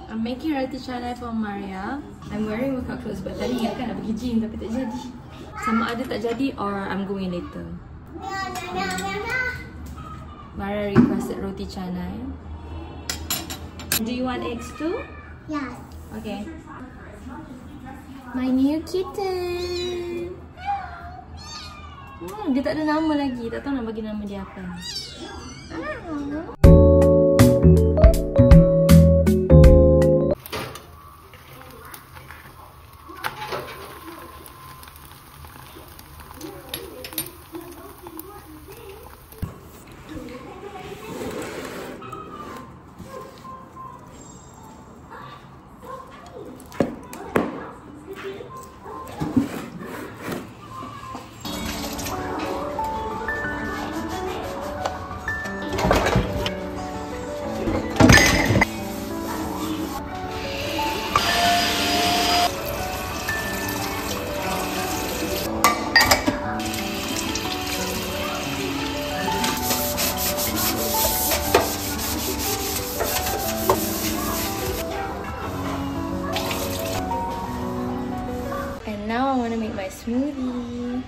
I'm making roti canai for Maria. I'm wearing workout clothes but tadi ingatkan nak pergi gym tapi tak jadi. Sama ada tak jadi or I'm going later. Maria requested roti canai. Do you want eggs too? Yes. Okay. My new kitten. Dia tak ada nama lagi. Tak tahu nak bagi nama dia apa. Now I want to make my smoothie.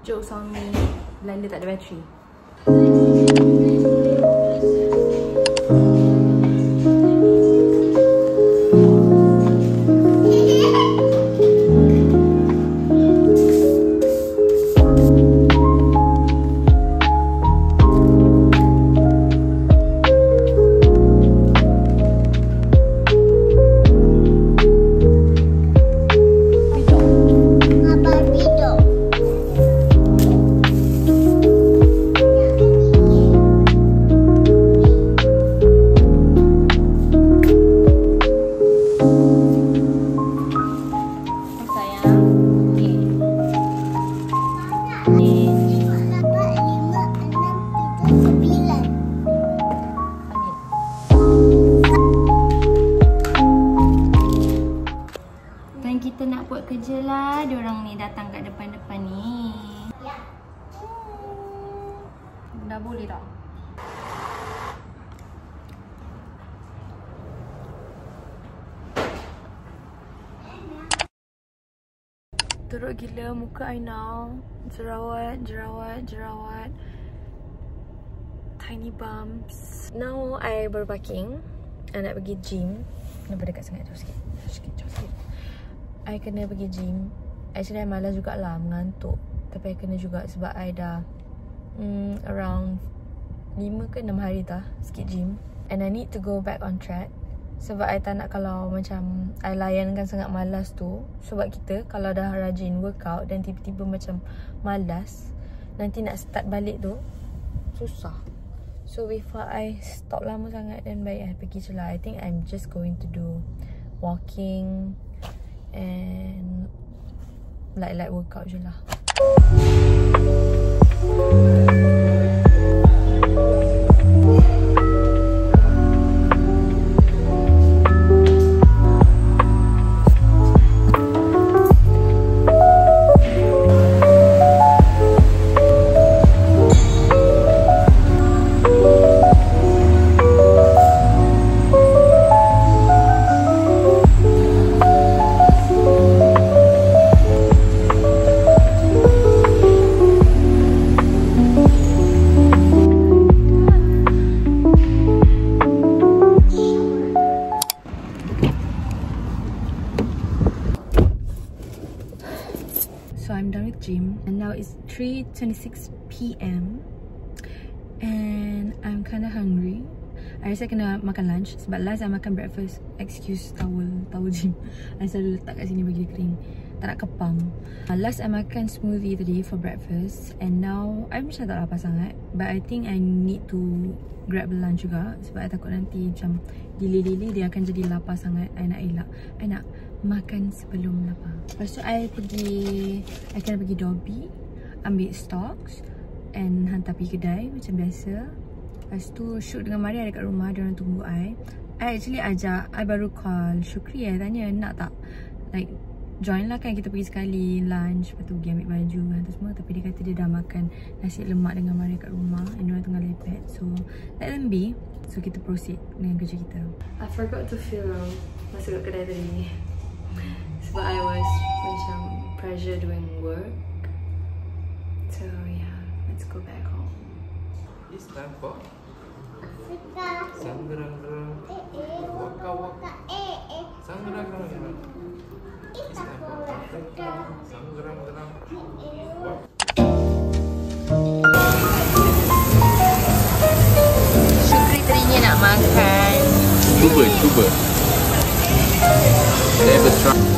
Jokes on me, blender tak ada bateri. Kita nak buat kerja lah. Diorang ni datang kat depan-depan ni. Dah boleh tak? Teruk gila muka I now. Jerawat. Tiny bumps. Now I baru parking. I nak pergi gym. Kenapa dekat sangat? Jauh sikit. I kena pergi gym. Actually I malas jugalah, mengantuk. Tapi I kena juga sebab I dah around 5 ke 6 hari dah skip gym. And I need to go back on track. Sebab I tak nak kalau macam I layankan sangat malas tu. Sebab kita kalau dah rajin workout dan tiba-tiba macam malas, nanti nak start balik tu susah. So before I stop lama sangat, dan baik I pergi je lah. I think I'm just going to do walking and light workout je lah. So I'm done with gym and now it's 3:26 PM and I'm kind of hungry. I rasa kena makan lunch sebab last I makan breakfast, excuse towel gym, I selalu letak kat sini bagi dia kering, tak nak kepam. Last I makan smoothie tadi for breakfast and now I macam tak lapar sangat, but I think I need to grab lunch juga sebab I takut nanti macam delay dia akan jadi lapar sangat. I nak elak, I nak makan sebelum lapar. Lepas tu I kena pergi Dobby ambil stocks and hantar pergi kedai macam biasa. Lepas tu shoot dengan Maria dekat rumah, dia orang tunggu I actually ajak, I baru call Syukri tanya nak tak like join lah kan, kita pergi sekali lunch, lepas tu pergi ambil baju kan tu semua. Tapi dia kata dia dah makan nasi lemak dengan Maria kat rumah and dia orang tengah lepet, so let them be. So kita proceed dengan kerja kita. I forgot to film masa kat kedai tadi sebab I was macam pressure doing work. So yeah, let's go back home. It's time for Sanggerang-gerang waka-waka. Sanggerang-gerang. It's time for Sanggerang-gerang. Syukri teringin nak makan. Cuba. Never try.